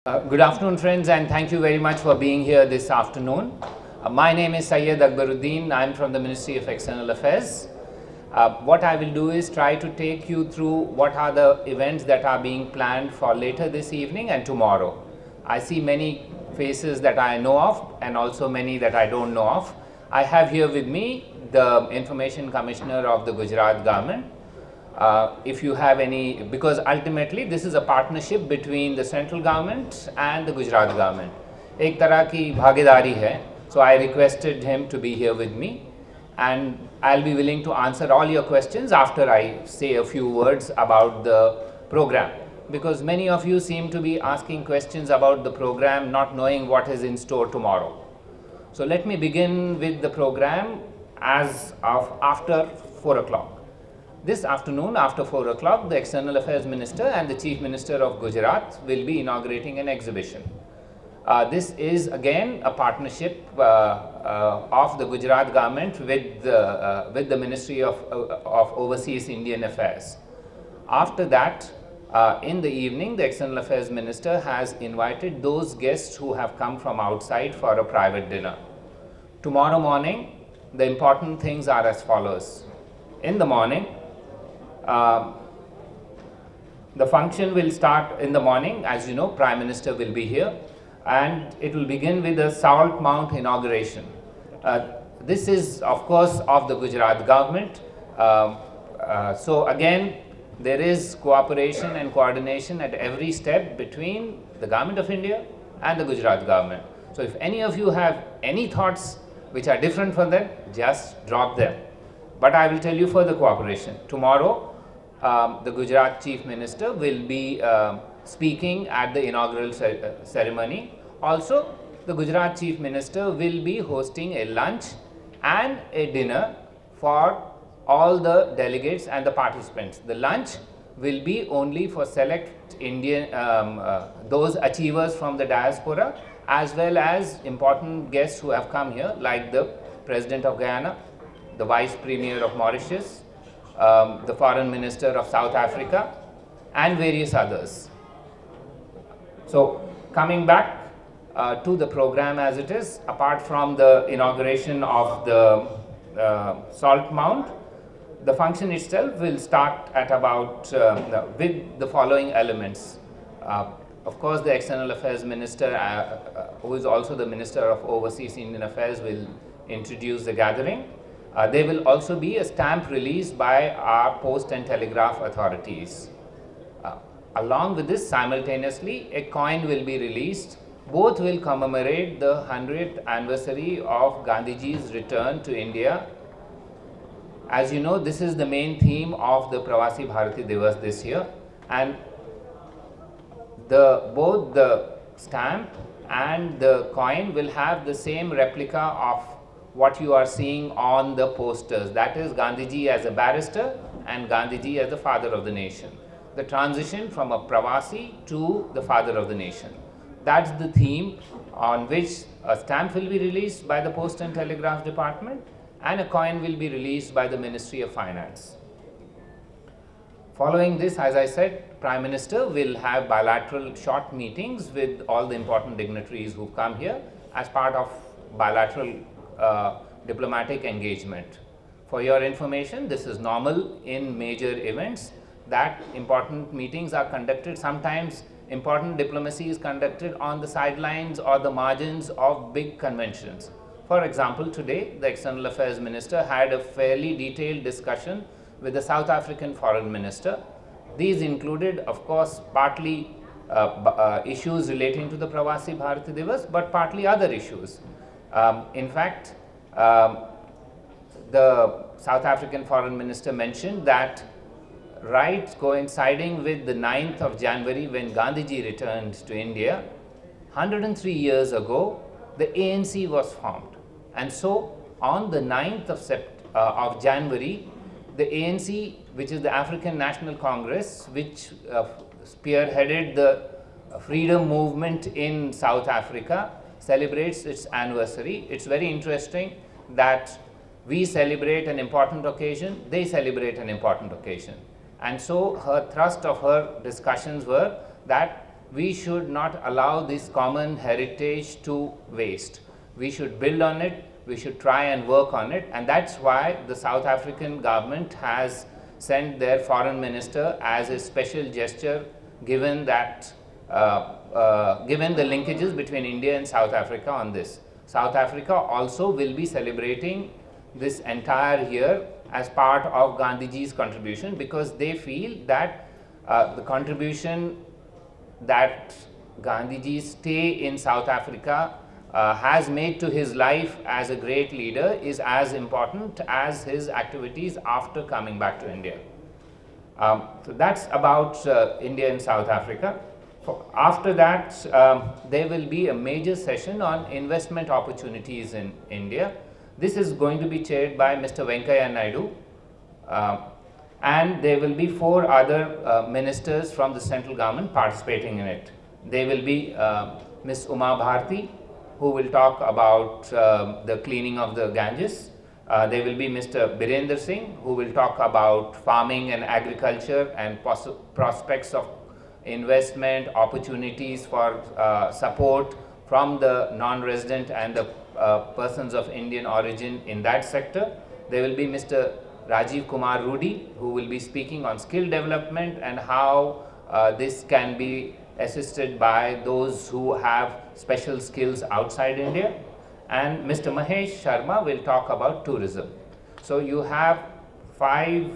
Good afternoon, friends, and thank you very much for being here this afternoon. My name is Syed Akbaruddin. I'm from the Ministry of External Affairs. What I will do is try to take you through what are the events that are being planned for later this evening and tomorrow. I see many faces that I know of and also many that I don't know of. I have here with me the Information Commissioner of the Gujarat government. If you have any, because ultimately this is a partnership between the central government and the Gujarat government. एक तरह की भागीदारी है. So I requested him to be here with me, and I'll be willing to answer all your questions after I say a few words about the program, because many of you seem to be asking questions about the program, not knowing what is in store tomorrow. So let me begin with the program as of after 4 o'clock. This afternoon, after 4 o'clock, the External Affairs Minister and the Chief Minister of Gujarat will be inaugurating an exhibition. This is again a partnership of the Gujarat government with the Ministry of Overseas Indian Affairs. After that, in the evening, the External Affairs Minister has invited those guests who have come from outside for a private dinner. Tomorrow morning, the important things are as follows. In the morning, the function will start in the morning. As you know, Prime Minister will be here, and it will begin with the Salt Mount inauguration. This is, of course, of the Gujarat government. So again, there is cooperation and coordination at every step between the Government of India and the Gujarat government. So if any of you have any thoughts which are different from that, just drop them. But I will tell you further cooperation. Tomorrow, the Gujarat Chief Minister will be speaking at the inaugural ceremony. Also, the Gujarat Chief Minister will be hosting a lunch and a dinner for all the delegates and the participants. The lunch will be only for select Indian, those achievers from the diaspora, as well as important guests who have come here, like the President of Guyana, the Vice Premier of Mauritius, the Foreign Minister of South Africa, and various others. So, coming back to the program as it is, apart from the inauguration of the Salt Mount, the function itself will start at about with the following elements. Of course, the External Affairs Minister, who is also the Minister of Overseas Indian Affairs, will introduce the gathering. There will also be a stamp released by our post and telegraph authorities. Along with this, simultaneously, a coin will be released. Both will commemorate the 100th anniversary of Gandhiji's return to India. As you know, this is the main theme of the Pravasi Bharatiya Divas this year, and both the stamp and the coin will have the same replica of what you are seeing on the posters. That is Gandhiji as a barrister and Gandhiji as the father of the nation. The transition from a Pravasi to the father of the nation. That's the theme on which a stamp will be released by the Post and Telegraph Department and a coin will be released by the Ministry of Finance. Following this, as I said, Prime Minister will have bilateral short meetings with all the important dignitaries who come here as part of bilateral diplomatic engagement. For your information, this is normal in major events that important meetings are conducted. Sometimes important diplomacy is conducted on the sidelines or the margins of big conventions. For example, today the External Affairs Minister had a fairly detailed discussion with the South African Foreign Minister. These included, of course, partly issues relating to the Pravasi Bharatiya Divas, but partly other issues. In fact, the South African Foreign Minister mentioned that right coinciding with the 9th of January when Gandhiji returned to India, 103 years ago, the ANC was formed. And so, on the 9th of January, the ANC, which is the African National Congress, which spearheaded the freedom movement in South Africa, celebrates its anniversary. It's very interesting that we celebrate an important occasion, they celebrate an important occasion. And so her thrust of her discussions were that we should not allow this common heritage to waste. We should build on it, we should try and work on it, and that's why the South African government has sent their foreign minister as a special gesture, given that given the linkages between India and South Africa on this. South Africa also will be celebrating this entire year as part of Gandhiji's contribution, because they feel that the contribution that Gandhiji's stay in South Africa has made to his life as a great leader is as important as his activities after coming back to India. So that's about India and South Africa. After that, there will be a major session on investment opportunities in India. This is going to be chaired by Mr. Venkaiah Naidu, and there will be 4 other ministers from the central government participating in it. They will be Ms. Uma Bharati, who will talk about the cleaning of the Ganges. There will be Mr. Birender Singh, who will talk about farming and agriculture and prospects of investment opportunities for support from the non-resident and the persons of Indian origin in that sector. There will be Mr. Rajiv Kumar Rudy, who will be speaking on skill development and how this can be assisted by those who have special skills outside India. And Mr. Mahesh Sharma will talk about tourism. So you have 5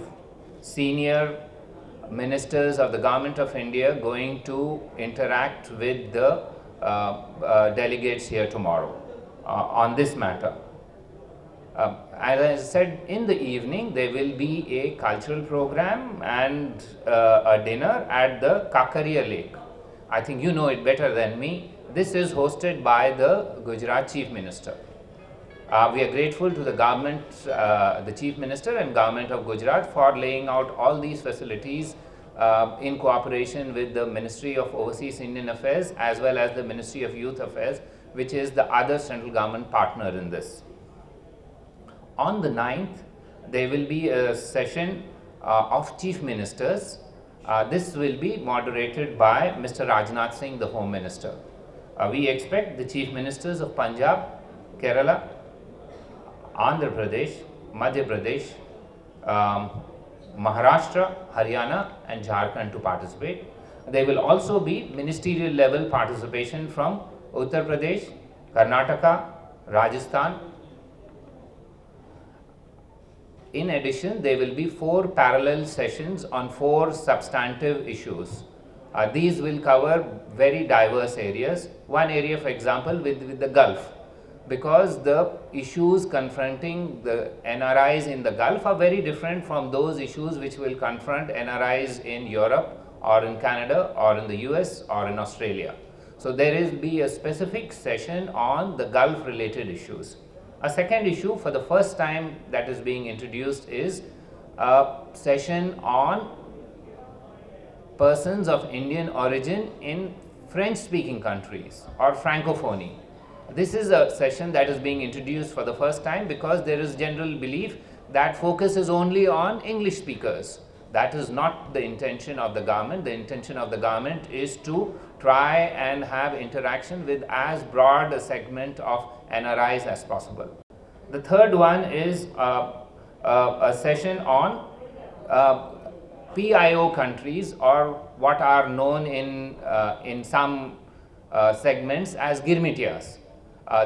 senior ministers of the Government of India going to interact with the delegates here tomorrow on this matter. As I said, in the evening there will be a cultural program and a dinner at the Kakaria Lake. I think you know it better than me. This is hosted by the Gujarat Chief Minister. We are grateful to the government, the Chief Minister and Government of Gujarat for laying out all these facilities in cooperation with the Ministry of Overseas Indian Affairs as well as the Ministry of Youth Affairs, which is the other central government partner in this. On the 9th, there will be a session of Chief Ministers. This will be moderated by Mr. Rajnath Singh, the Home Minister. We expect the Chief Ministers of Punjab, Kerala, Andhra Pradesh, Madhya Pradesh, Maharashtra, Haryana and Jharkhand to participate. There will also be ministerial level participation from Uttar Pradesh, Karnataka, Rajasthan. In addition, there will be 4 parallel sessions on 4 substantive issues. These will cover very diverse areas. One area, for example, with the Gulf, because the issues confronting the NRIs in the Gulf are very different from those issues which will confront NRIs in Europe or in Canada or in the US or in Australia. So there will be a specific session on the Gulf related issues. A second issue for the first time that is being introduced is a session on persons of Indian origin in French speaking countries or Francophonie. This is a session that is being introduced for the first time because there is general belief that focus is only on English speakers. That is not the intention of the government. The intention of the government is to try and have interaction with as broad a segment of NRIs as possible. The third one is a session on PIO countries, or what are known in some segments as Girmitiyas.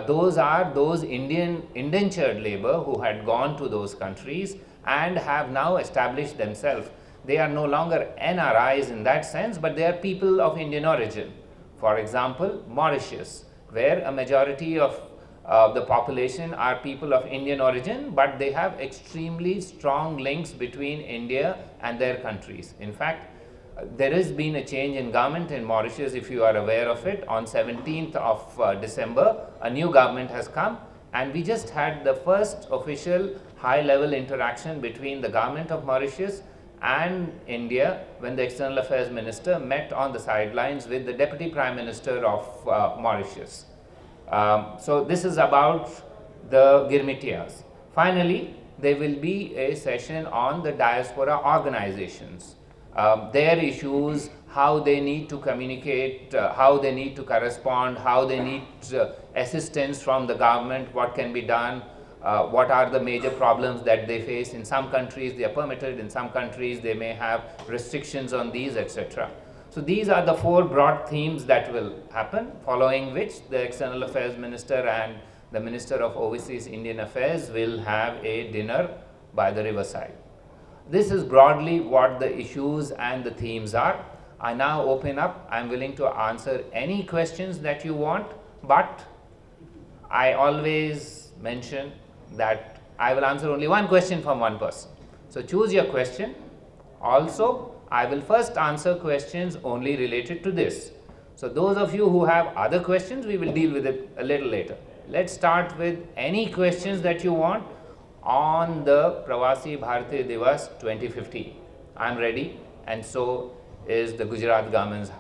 Those are those Indian indentured labor who had gone to those countries and have now established themselves. They are no longer NRIs in that sense, but they are people of Indian origin. For example, Mauritius, where a majority of the population are people of Indian origin, but they have extremely strong links between India and their countries. In fact, there has been a change in government in Mauritius, if you are aware of it. On 17th of December, a new government has come, and we just had the first official high-level interaction between the government of Mauritius and India when the External Affairs Minister met on the sidelines with the Deputy Prime Minister of Mauritius. So this is about the Girmitiyas. Finally, there will be a session on the diaspora organizations. Their issues, how they need to communicate, how they need to correspond, how they need assistance from the government, what can be done, what are the major problems that they face. In some countries they are permitted, in some countries they may have restrictions on these, etc. So these are the four broad themes that will happen, following which the External Affairs Minister and the Minister of Overseas Indian Affairs will have a dinner by the riverside. This is broadly what the issues and the themes are. I now open up. I am willing to answer any questions that you want, but I always mention that I will answer only one question from one person. So choose your question. Also, I will first answer questions only related to this. So those of you who have other questions, we will deal with it a little later. Let's start with any questions that you want on the Pravasi Bharatiya Divas 2015. I am ready, and so is the Gujarat government's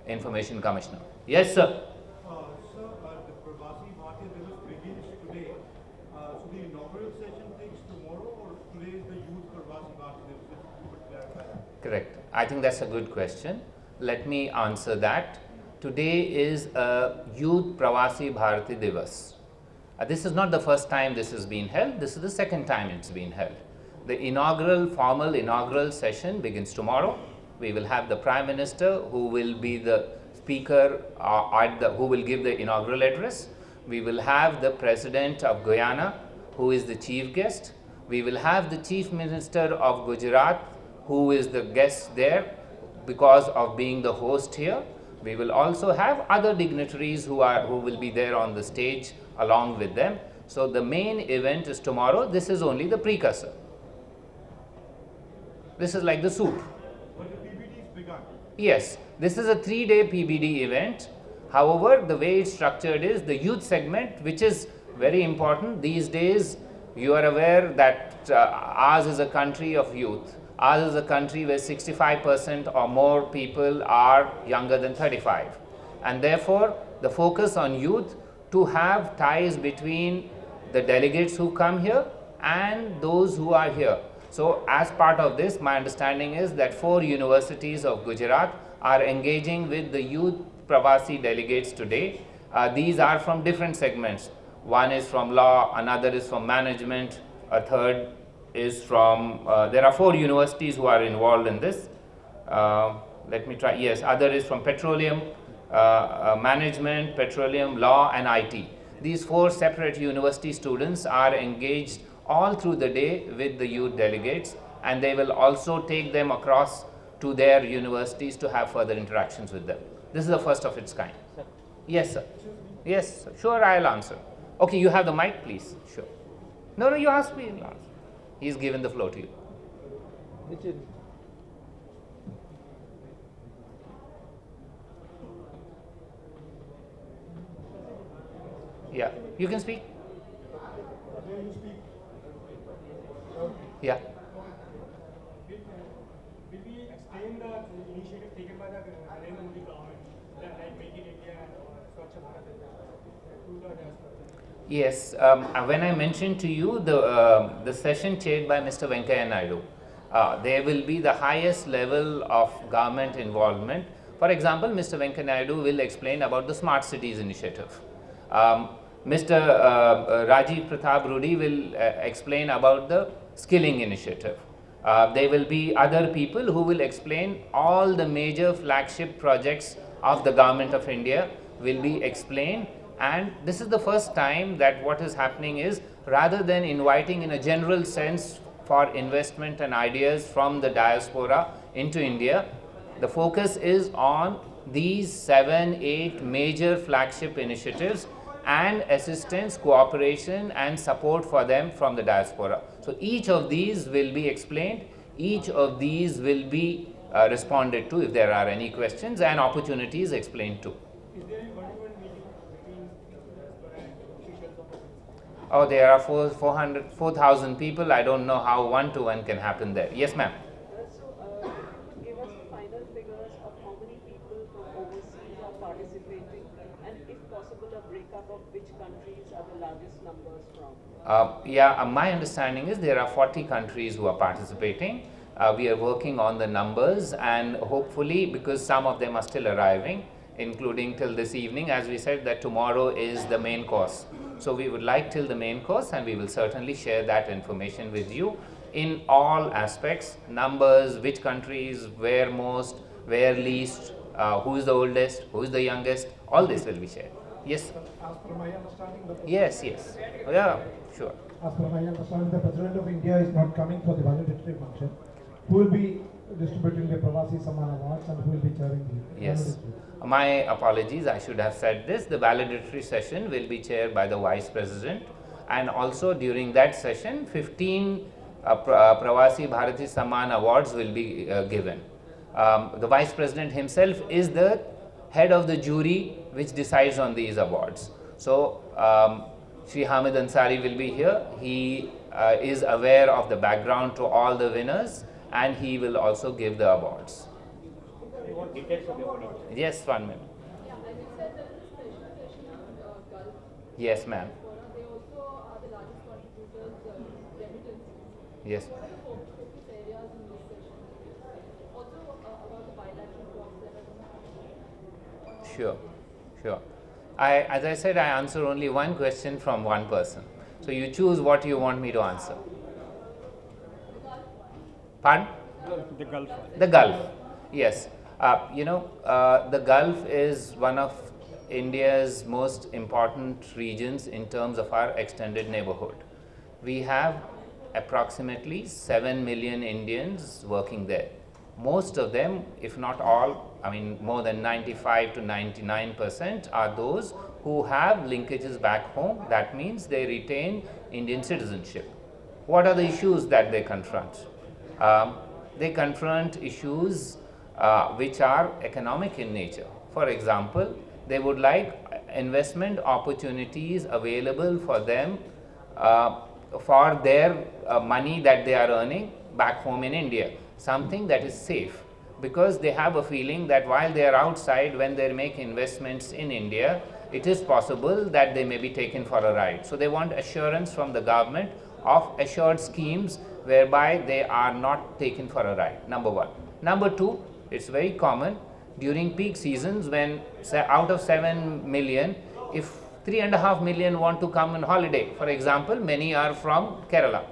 Information Commissioner. Yes, sir. Sir, the Pravasi Bharatiya Divas begins today. So the inaugural session takes tomorrow, or today is the youth Pravasi Bharatiya Divas? If you could clarify that. Correct. I think that's a good question. Let me answer that. Today is a Youth Pravasi Bharati Divas. This is not the first time this has been held. This is the second time it's been held. The formal inaugural session begins tomorrow. We will have the Prime Minister, who will be the speaker, who will give the inaugural address. We will have the President of Guyana, who is the chief guest. We will have the Chief Minister of Gujarat, who is the guest there because of being the host here. We will also have other dignitaries who will be there on the stage along with them. So the main event is tomorrow. This is only the precursor. This is like the soup. But the PBD is begun. Yes, this is a 3-day PBD event. However, the way it's structured is the youth segment, which is very important these days. You are aware that ours is a country of youth. Ours is a country where 65% or more people are younger than 35. And therefore, the focus on youth to have ties between the delegates who come here and those who are here. So, as part of this, my understanding is that 4 universities of Gujarat are engaging with the youth Pravasi delegates today. These are from different segments. One is from law, another is from management, a third is from, there are 4 universities who are involved in this. Let me try, yes, other is from petroleum, management, petroleum, law and IT. These 4 separate university students are engaged all through the day with the youth delegates, and they will also take them across to their universities to have further interactions with them. This is the first of its kind. Sir. Yes, sir. Yes, sir. Sure, I'll answer. Okay, you have the mic, please. Sure. No, you ask me. I'll answer. He's given the floor to you. Yeah, you can speak. Yeah. Will we explain the initiative taken by the Narendra Modi government, like Make in India and Swachh Bharat to the diaspora? Yes, when I mentioned to you the session chaired by Mr. Venkaiah Naidu, there will be the highest level of government involvement. For example, Mr. Venkaiah Naidu will explain about the Smart Cities initiative. Mr. Rajiv Pratap Rudy will explain about the skilling initiative. There will be other people who will explain all the major flagship projects of the Government of India will be explained. And this is the first time that what is happening is, rather than inviting in a general sense for investment and ideas from the diaspora into India, the focus is on these 7-8 major flagship initiatives and assistance, cooperation and support for them from the diaspora. So each of these will be explained, each of these will be responded to if there are any questions, and opportunities explained too. Is there any one-to-one meeting between diaspora and officials of the country? Oh, there are 4,000 people. I don't know how one-to-one can happen there. Yes, ma'am. So, give us the final figures of how many people from overseas are participating, and if possible, a breakup of which countries are the largest numbers from. Yeah, my understanding is there are 40 countries who are participating. We are working on the numbers, and hopefully, because some of them are still arriving, including till this evening, as we said that tomorrow is the main course. So we would like till the main course, and we will certainly share that information with you in all aspects: numbers, which countries, where most, where least, who is the oldest, who is the youngest, all this will be shared. Yes? As per my understanding, Yes, yes. Yeah, sure. as per my understanding, the President of India is not coming for the valedictory function. Who will be distributing the Pravasi Samman Awards and who will be chairing the Yes. valedictory? My apologies, I should have said this. The valedictory session will be chaired by the Vice President, and also during that session, 15 Pravasi Bharatiya Samman Awards will be given. The Vice President himself is the head of the jury which decides on these awards. So, Shri Hamid Ansari will be here. He is aware of the background to all the winners, and he will also give the awards. You want details of the award? Yes, 1 minute. Yeah, as you said, there is a special session on Gulf. Yes, ma'am. They also are the largest contributors remittances. Yes. What are the focus areas in this session? Also about the bilateral talks that are going to happen. Sure, sure. As I said, I answer only one question from one person. So you choose what you want me to answer. Pardon? The Gulf. The Gulf. Yes. The Gulf is one of India's most important regions in terms of our extended neighborhood. We have approximately 7 million Indians working there. Most of them, if not all, I mean more than 95 to 99% are those who have linkages back home. That means they retain Indian citizenship. What are the issues that they confront? They confront issues which are economic in nature. For example, they would like investment opportunities available for them for their money that they are earning back home in India, something that is safe, because they have a feeling that while they are outside, when they make investments in India, it is possible that they may be taken for a ride. So they want assurance from the government of assured schemes whereby they are not taken for a ride, number one. Number two, it's very common during peak seasons when out of 7 million, if 3.5 million want to come on holiday, for example, many are from Kerala.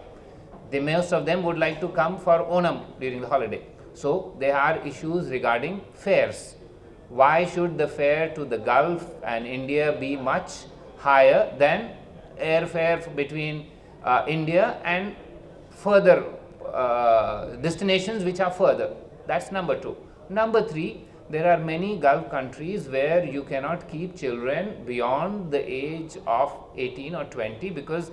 Most of them would like to come for Onam during the holiday. So there are issues regarding fares. Why should the fare to the Gulf and India be much higher than airfare between India and further destinations which are further? That's number two. Number three, there are many Gulf countries where you cannot keep children beyond the age of 18 or 20 because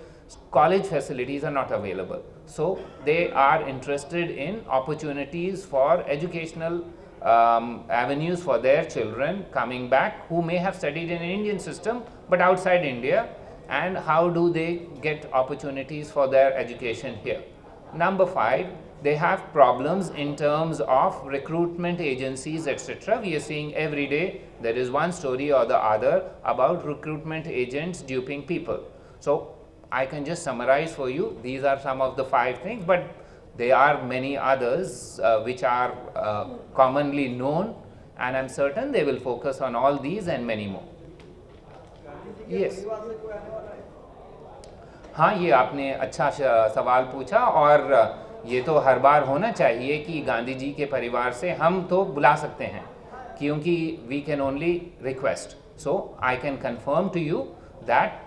college facilities are not available. So they are interested in opportunities for educational avenues for their children coming back who may have studied in an Indian system but outside India, and how do they get opportunities for their education here. Number five, they have problems in terms of recruitment agencies, etc. We are seeing every day there is one story or the other about recruitment agents duping people. So I can just summarize for you. These are some of the 5 things, but there are many others which are commonly known, and I'm certain they will focus on all these and many more. Yes. हाँ, ये आपने अच्छा सवाल पूछा, और ये तो हर बार होना चाहिए कि गांधी जी के परिवार से हम तो बुला सकते हैं, क्योंकि we can only request. So I can confirm to you that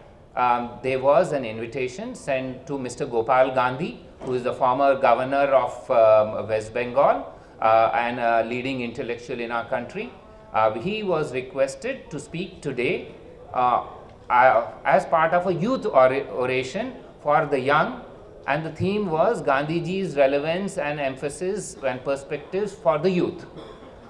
there was an invitation sent to Mr. Gopal Gandhi, who is the former governor of West Bengal and a leading intellectual in our country. He was requested to speak today as part of a youth oration for the young, and the theme was Gandhiji's relevance and emphasis and perspectives for the youth.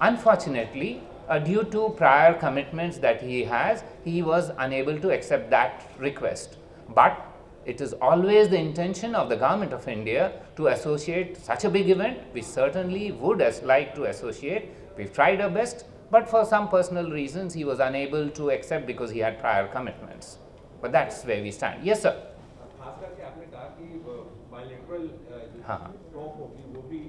Unfortunately, due to prior commitments that he has, he was unable to accept that request. But it is always the intention of the government of India to associate such a big event. We certainly would like to associate. We've tried our best, but for some personal reasons he was unable to accept because he had prior commitments. But that's where we stand. Yes, sir. खास करके आपने कहा कि bilateral talk होगी वो भी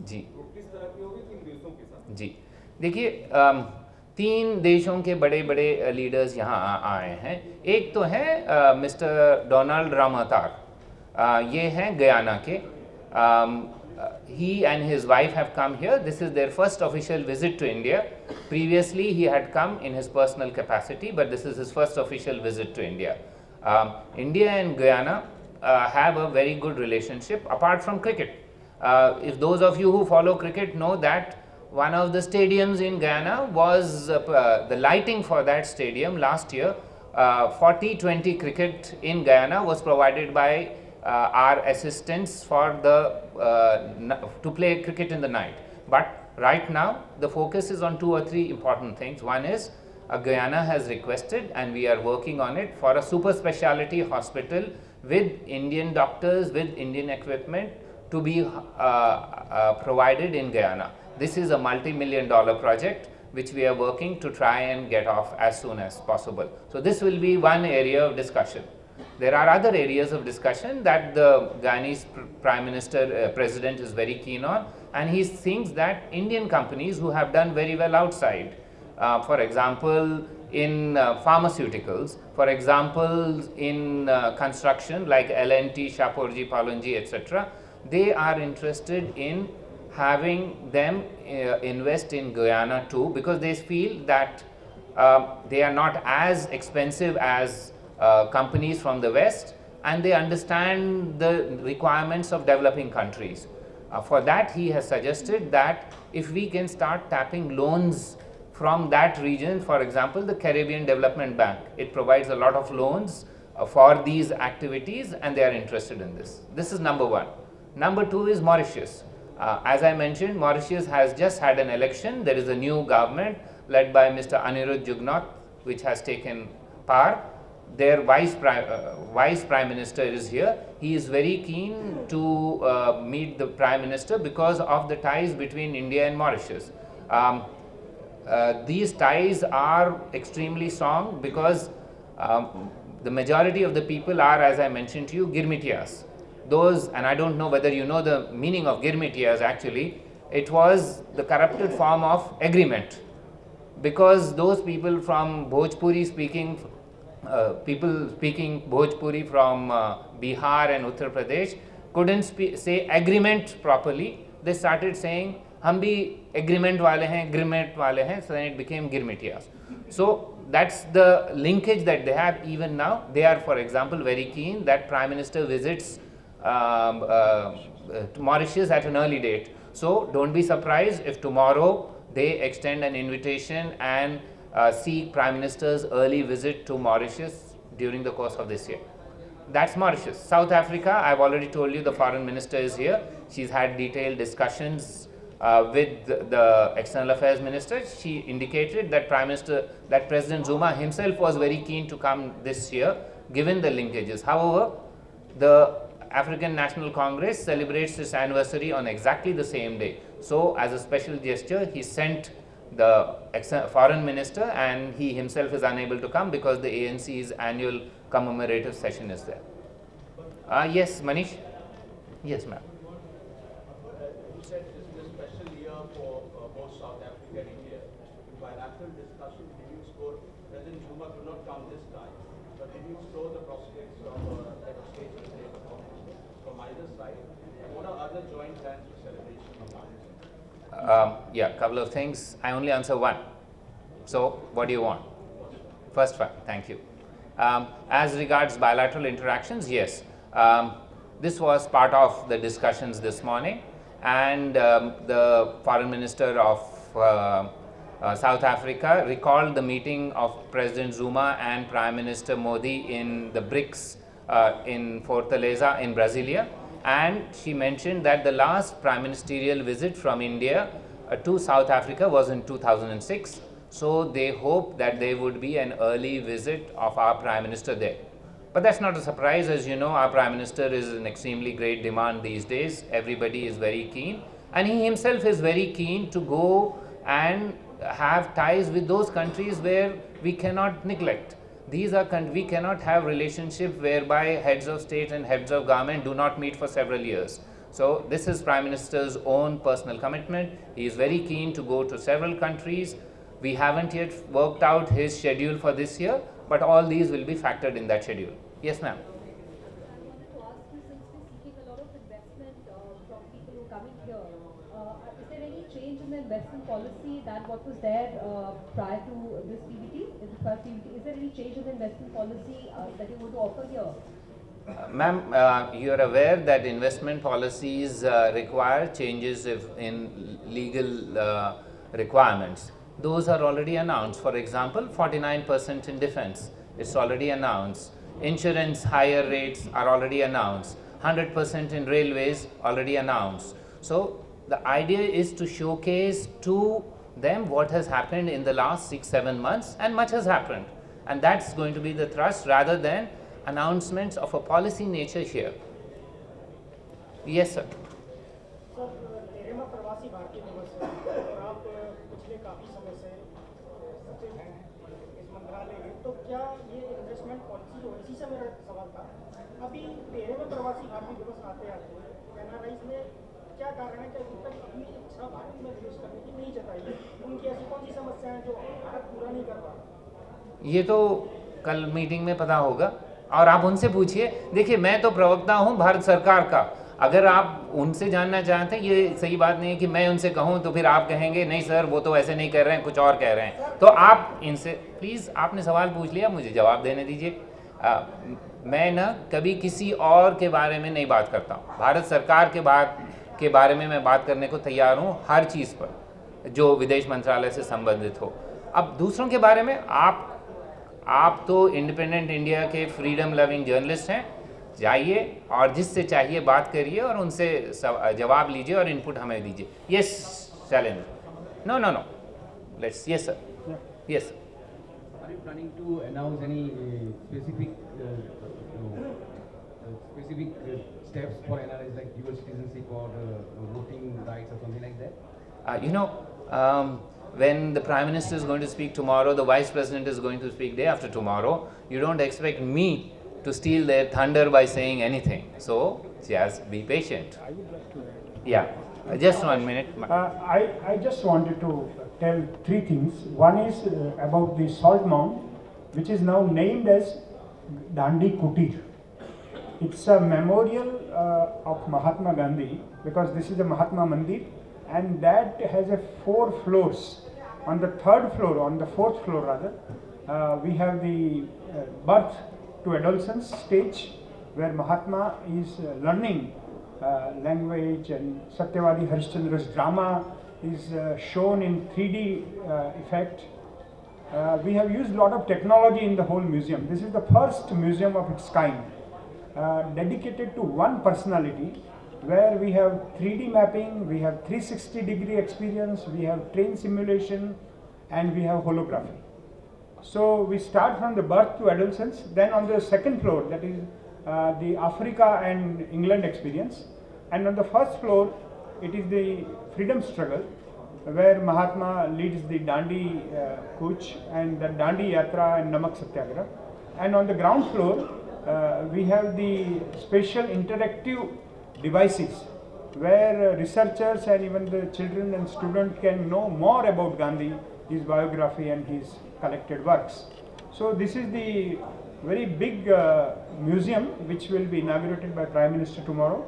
जी किस तरह की होगी किन देशों के साथ? जी देखिए, 3 देशों के बड़े बड़े लीडर्स यहाँ आए हैं। एक तो है मिस्टर डोनाल्ड रामातार, ये हैं गयाना के। He and his wife have come here. This is their first official visit to India. Previously he had come in his personal capacity, but this is his first official visit to India. India and Guyana have a very good relationship apart from cricket. If those of you who follow cricket know that one of the stadiums in Guyana was the lighting for that stadium last year, 40-20 cricket in Guyana was provided by our assistants for to play cricket in the night. But right now the focus is on 2 or 3 important things. One is Guyana has requested, and we are working on it, for a super speciality hospital with Indian doctors, with Indian equipment to be provided in Guyana. This is a multi-million-dollar project which we are working to try and get off as soon as possible. So this will be one area of discussion. There are other areas of discussion that the Guyanese Prime Minister, President is very keen on, and he thinks that Indian companies who have done very well outside, for example in pharmaceuticals, for example in construction like L&T, Shapoorji, Pallonji, etc., they are interested in having them invest in Guyana too, because they feel that they are not as expensive as companies from the West, and they understand the requirements of developing countries. For that, he has suggested that if we can start tapping loans from that region, for example, the Caribbean Development Bank, it provides a lot of loans for these activities, and they are interested in this. This is number one. Number two is Mauritius. As I mentioned, Mauritius has just had an election. There is a new government led by Mr. Anirudh Jugnauth, which has taken power. Their vice prime minister is here. He is very keen to meet the prime minister because of the ties between India and Mauritius. These ties are extremely strong because the majority of the people are, as I mentioned to you, Girmitiyas. Those, and I don't know whether you know the meaning of Girmitiyas actually, it was the corrupted form of agreement, because those people from Bhojpuri speaking, people speaking Bhojpuri from Bihar and Uttar Pradesh couldn't say agreement properly. They started saying, hum bhi agreement wale hain, so then it became Girmitiyas. So that's the linkage that they have even now. They are, for example, very keen that Prime Minister visits Mauritius at an early date. So don't be surprised if tomorrow they extend an invitation and seek Prime Minister's early visit to Mauritius during the course of this year. That's Mauritius. South Africa, I've already told you the Foreign Minister is here. She's had detailed discussions with the External Affairs Minister. She indicated that President Zuma himself was very keen to come this year, given the linkages. However, the African National Congress celebrates its anniversary on exactly the same day. So as a special gesture, he sent the foreign minister, and he himself is unable to come because the ANC's annual commemorative session is there. Yes, Manish? Yes, ma'am. You said this is a special year for both South Africa and India. In bilateral discussion, did you explore, President Zuma could not come this time, but did you explore the prospects of head of state and state from either side? And what are other joint plans for celebration of Bharatiya? Yeah, couple of things. I only answer one. So, what do you want? First one, thank you. As regards bilateral interactions, yes. This was part of the discussions this morning, and the Foreign Minister of South Africa recalled the meeting of President Zuma and Prime Minister Modi in the BRICS in Fortaleza in Brasilia. And she mentioned that the last prime ministerial visit from India to South Africa was in 2006. So they hope that there would be an early visit of our Prime Minister there. But that's not a surprise. As you know, our Prime Minister is in extremely great demand these days. Everybody is very keen. And he himself is very keen to go and have ties with those countries where we cannot neglect. These are we cannot have relationship whereby heads of state and heads of government do not meet for several years. So this is Prime Minister's own personal commitment. He is very keen to go to several countries. We haven't yet worked out his schedule for this year, but all these will be factored in that schedule. Yes, ma'am. I wanted to ask you, since we're seeking a lot of investment from people who are coming here, is there any change in the investment policy than what was there prior to this PVT, in the first PVT? Is there any change in the investment policy that you want to offer here? Ma'am, you are aware that investment policies require changes in legal requirements. Those are already announced. For example, 49% in defense, it's already announced. Insurance higher rates are already announced. 100% in railways already announced. So the idea is to showcase to them what has happened in the last 6-7 months, and much has happened. And that's going to be the thrust rather than announcements of a policy nature here. Yes, sir. Sir, 13वां प्रवासी भारतीय दिवस है और आप पिछले काफ़ी समय से सचिव हैं इस मंत्रालय के, तो क्या ये इन्वेस्टमेंट पॉलिसी जो इसी से मेरा सवाल था, अभी 13वें प्रवासी भारतीय दिवस आते आते एनआरआईज ने क्या कारण है कि अभी तक अपनी इच्छा भारत में निवेश करने की नहीं जताई है? उनकी ऐसी कौन सी समस्या है जो भारत पूरा नहीं कर पा? ये तो कल मीटिंग में पता होगा और आप उनसे पूछिए। देखिए, मैं तो प्रवक्ता हूँ भारत सरकार का। अगर आप उनसे जानना चाहते हैं, ये सही बात नहीं है कि मैं उनसे कहूँ तो फिर आप कहेंगे नहीं सर वो तो ऐसे नहीं कर रहे हैं, कुछ और कह रहे हैं। तो आप इनसे प्लीज़, आपने सवाल पूछ लिया, मुझे जवाब देने दीजिए। मैं ना कभी किसी और के बारे में नहीं बात करता हूँ। भारत सरकार के बारे में मैं बात करने को तैयार हूँ हर चीज़ पर जो विदेश मंत्रालय से संबंधित हो। अब दूसरों के बारे में आप तो इंडिपेंडेंट इंडिया के फ्रीडम लविंग जर्नलिस्ट हैं, जाइए और जिससे चाहिए बात करिए और उनसे जवाब लीजिए और इनपुट हमें दीजिए। Yes Shailendra. No let's. Yes sir. Yes. Are you planning to announce any specific steps for NRIs like dual citizenship or voting rights or something like that? When the Prime Minister is going to speak tomorrow, the Vice President is going to speak day after tomorrow. You don't expect me to steal their thunder by saying anything. So just be patient. I would like to add. Yeah, just 1 minute. I just wanted to tell three things. One is about the salt mound, which is now named as Dandi Kutir. It's a memorial of Mahatma Gandhi, because this is a Mahatma Mandir, and that has 4 floors. On the 4th floor rather, we have the birth to adolescence stage, where Mahatma is learning language, and Satyavadi Harishchandra's drama is shown in 3D effect. We have used a lot of technology in the whole museum. This is the first museum of its kind dedicated to one personality, where we have 3D mapping, we have 360-degree experience, we have train simulation, and we have holography. So we start from the birth to adolescence. Then on the 2nd floor, that is the Africa and England experience, and on the 1st floor it is the freedom struggle, where Mahatma leads the Dandi Kuch and the Dandi Yatra and Namak Satyagraha. And on the ground floor we have the special interactive devices, where researchers and even the children and students can know more about Gandhi, his biography and his collected works. So this is the very big museum which will be inaugurated by Prime Minister tomorrow.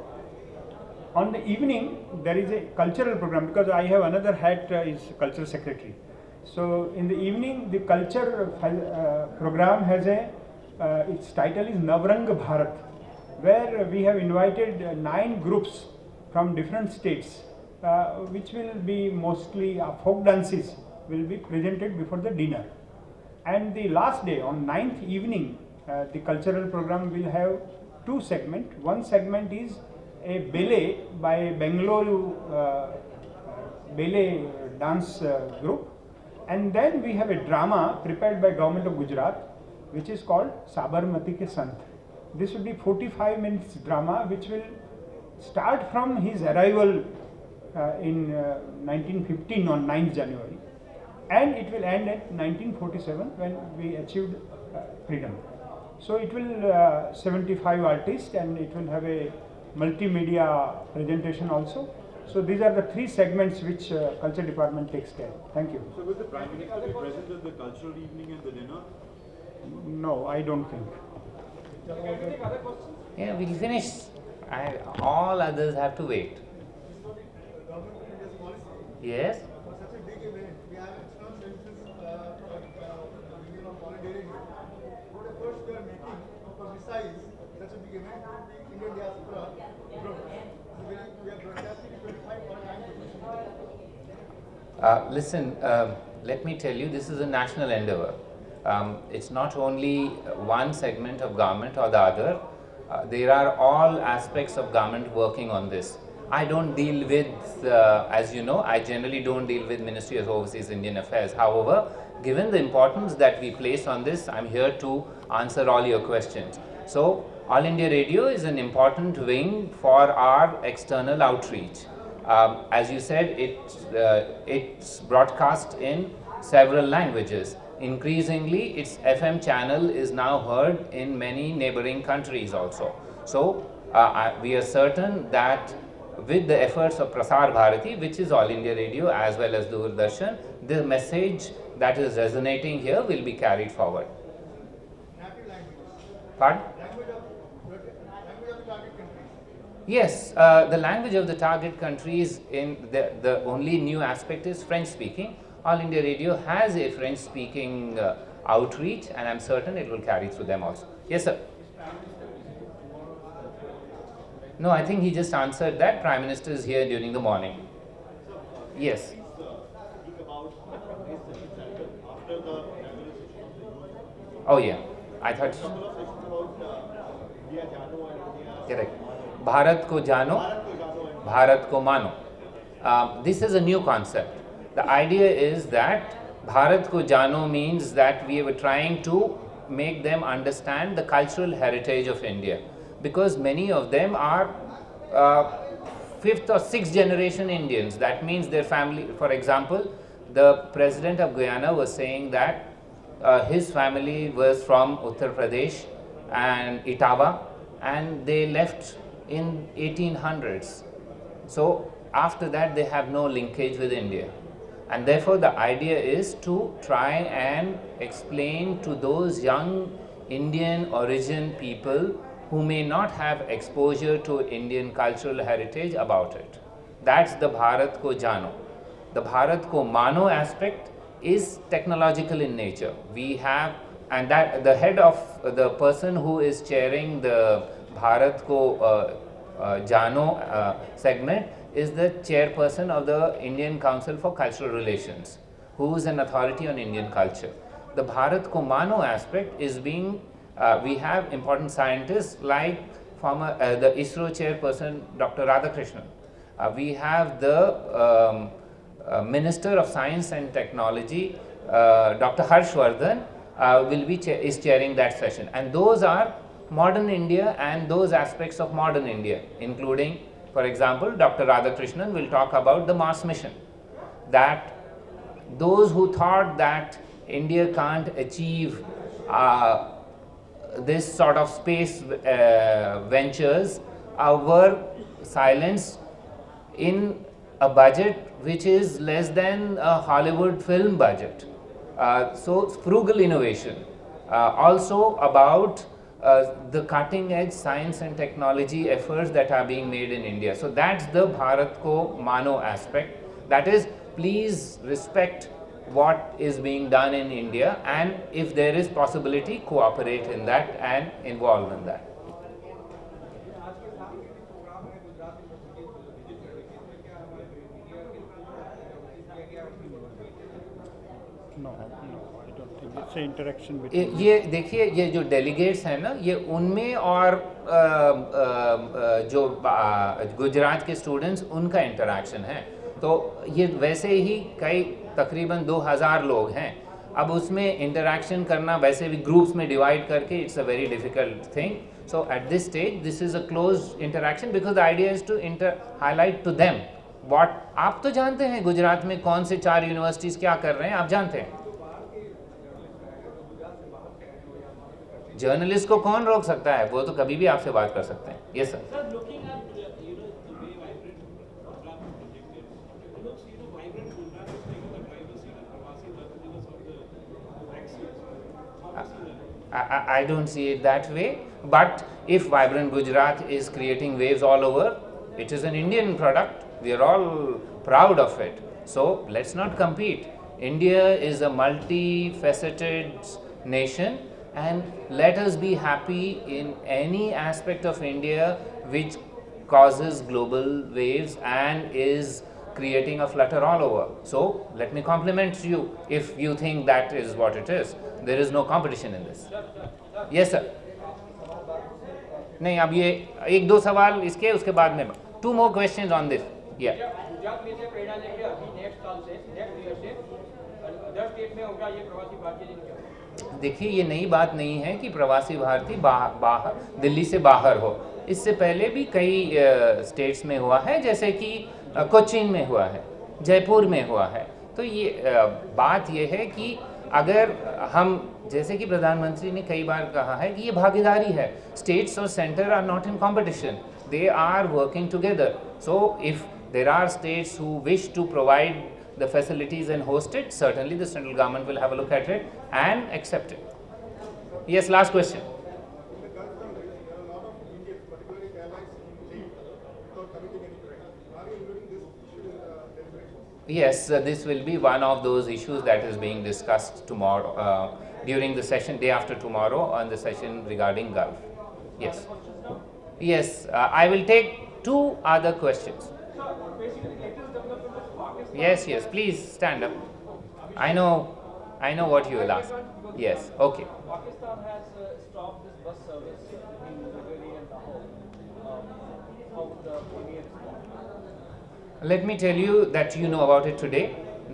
On the evening there is a cultural program, because I have another hat is cultural secretary. So in the evening the culture program has its title is Navrang Bharat, where we have invited 9 groups from different states, which will be mostly folk dances will be presented before the dinner. And the last day, on 9th evening, the cultural program will have 2 segments. One segment is a ballet by Bengaluru ballet dance group, and then we have a drama prepared by Government of Gujarat, which is called Sabarmati Ke Sant. This will be 45 minutes drama, which will start from his arrival in 1915 on 9th January, and it will end at 1947 when we achieved freedom. So it will 75 artists, and it will have a multimedia presentation also. So these are the three segments which Culture Department takes care. Thank you. So will the Prime Minister be present at the cultural evening and the dinner? No, I don't think. Yeah, we'll finish. All others have to wait. Yes? For such a big event, we have external services volunteering. What efforts we are making for besides such a big event, the Indian diaspora group. So we are broadcasting 25 online. Listen, let me tell you, this is a national endeavor. It's not only one segment of government or the other. There are all aspects of government working on this. I don't deal with, as you know, I generally don't deal with Ministry of Overseas Indian Affairs. However, given the importance that we place on this, I'm here to answer all your questions. So, All India Radio is an important wing for our external outreach. As you said, it's broadcast in several languages. Increasingly, its FM channel is now heard in many neighboring countries also. So, we are certain that with the efforts of Prasar Bharati, which is All India Radio as well as Doordarshan, the message that is resonating here will be carried forward. Pardon? Language of the target countries. Yes, the language of the target countries, in the only new aspect is French speaking. All India Radio has a French speaking outreach, and I'm certain it will carry through them also. Yes, sir. No, I think he just answered that. Prime Minister is here during the morning. Yes. Oh yeah, I thought. Correct. Bharat ko jano, Bharat ko mano. This is a new concept. The idea is that Bharat ko jano means that we were trying to make them understand the cultural heritage of India, because many of them are fifth or sixth generation Indians. That means their family, for example, the president of Guyana was saying that his family was from Uttar Pradesh and Etawah, and they left in 1800s. So after that they have no linkage with India, and therefore the idea is to try and explain to those young Indian origin people who may not have exposure to Indian cultural heritage about it. That's the Bharat ko jano. The Bharat ko mano aspect is technological in nature. We have, and that the head of the person who is chairing the Bharat ko jano segment is the chairperson of the Indian Council for Cultural Relations, who is an authority on Indian culture. The Bharat ko mano aspect is being, we have important scientists like the ISRO chairperson Dr. Radhakrishnan. We have the Minister of Science and Technology, Dr. Harshvardhan, is chairing that session, and those are modern India and those aspects of modern India, including, for example, Dr. Radhakrishnan will talk about the Mars mission, that those who thought that India can't achieve this sort of space ventures were silenced in a budget which is less than a Hollywood film budget. So frugal innovation. Also about the cutting edge science and technology efforts that are being made in India. So that's the Bharat ko mano aspect. That is, please respect what is being done in India, and if there is possibility, cooperate in that and involve in that. No, I don't think it's an interaction between. ये देखिए, ये जो delegates हैं ना, ये उनमें और जो गुजरात के स्टूडेंट्स, उनका इंटरेक्शन है. तो ये वैसे ही कई तकरीबन 2000 लोग हैं. अब उसमें इंटरेक्शन करना वैसे भी ग्रुप्स में डिवाइड करके, it's a very difficult thing. So at this stage this is a close interaction, because the idea is to highlight to them what. आप तो जानते हैं गुजरात में कौन से 4 यूनिवर्सिटीज़ क्या कर रहे हैं, आप जानते हैं. जर्नलिस्ट को कौन रोक सकता है, वो तो कभी भी आपसे बात कर सकते हैं. Yes sir. Sir, looking at the way vibrant Gujarat is projected, it looks vibrant Gujarat is taking the driver's seat and Pravasi Bharatiya of the back seats. How do you see that? I don't see it that way, but if Vibrant Gujarat is creating waves all over, it is an Indian product. We are all proud of it. So let's not compete. India is a multifaceted nation, and let us be happy in any aspect of India which causes global waves and is creating a flutter all over. So let me compliment you if you think that is what it is. There is no competition in this. Yes sir. नहीं, अब ये एक दो सवाल इसके, उसके बाद में 2 more questions on this. Yeah. Gujarat में से प्रेरणा लेके अभी नेक्स्ट साल से नेक्स्ट ईयर से 10 स्टेट में होगा ये प्रवासी भारतीय दिन क्या? देखिए, ये नई बात नहीं है कि प्रवासी भारतीय बाहर दिल्ली से बाहर हो. इससे पहले भी कई स्टेट्स में हुआ है, जैसे कि कोचीन में हुआ है, जयपुर में हुआ है. तो ये बात ये है कि अगर हम, जैसे कि प्रधानमंत्री ने कई बार कहा है कि ये भागीदारी है, स्टेट्स और centre are not in competition, they are working together. So if there are states who wish to provide the facilities and host it, certainly the central government will have a look at it and accept it. Yes, last question. In the Gulf countries, there are a lot of Indians, particularly allies in jail, without committing any crime. Are you including this issue in the deliberations? Yes, this will be one of those issues that is being discussed tomorrow, during the session, day after tomorrow, on the session regarding Gulf. Yes. Yes, I will take 2 other questions. Yes, yes, please stand up. I know what you will ask. Yes, okay. Pakistan has stopped this bus service in Nagari and Lahore. How would the Premier respond? Let me tell you that you know about it today.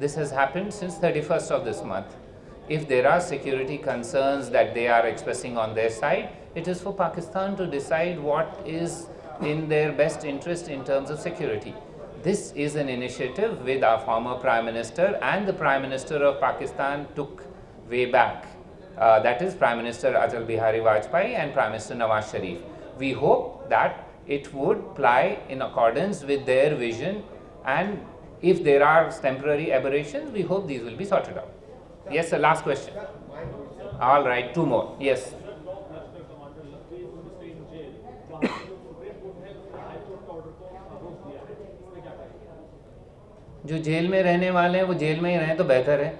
This has happened since 31st of this month. If there are security concerns that they are expressing on their side, it is for Pakistan to decide what is in their best interest in terms of security. This is an initiative with our former Prime Minister and the Prime Minister of Pakistan took way back. That is Prime Minister Atal Bihari Vajpayee and Prime Minister Nawaz Sharif. We hope that it would ply in accordance with their vision, and if there are temporary aberrations, we hope these will be sorted out. Yes, sir, last question. All right, 2 more. Yes. जो jail में रहने वाले हैं वो jail में ही रहें तो बेहतर है.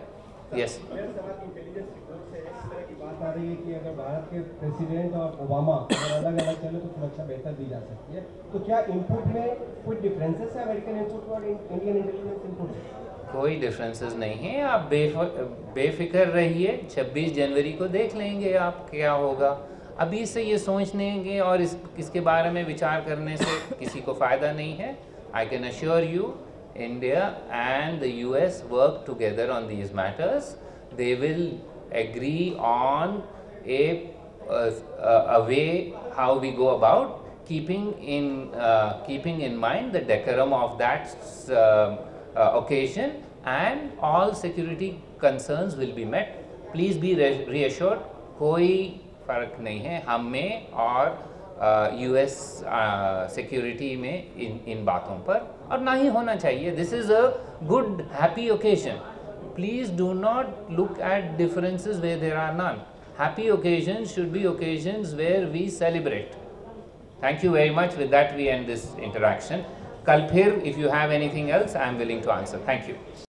यस. इंटेलिजेंस रिपोर्ट से इस तरह की बात आ रही है कि अगर भारत के प्रेसिडेंट और ओबामा अगर अलग अलग चले तो सुरक्षा बेहतर दी जा सकती है. तो क्या इनपुट में कोई डिफरेंसेस है अमेरिकन इनपुट और इंडियन इंटेलिजेंस इनपुट? कोई डिफरेंसेस नहीं है. आप बेफिक्र रहिए. 26 जनवरी को देख लेंगे आप क्या होगा. अभी से ये सोचने के और इसके बारे में विचार करने से किसी को फ़ायदा नहीं है. I can assure you, India and the US work together on these matters. They will agree on a way how we go about keeping in mind the decorum of that occasion, and all security concerns will be met. Please be reassured, कोई फर्क नहीं है हम में और US security में इन बातों पर, और ना ही होना चाहिए. This is a good happy occasion. Please do not look at differences where there are none. Happy occasions should be occasions where we celebrate. Thank you very much. With that we end this interaction. कल फिर if you have anything else I am willing to answer. Thank you.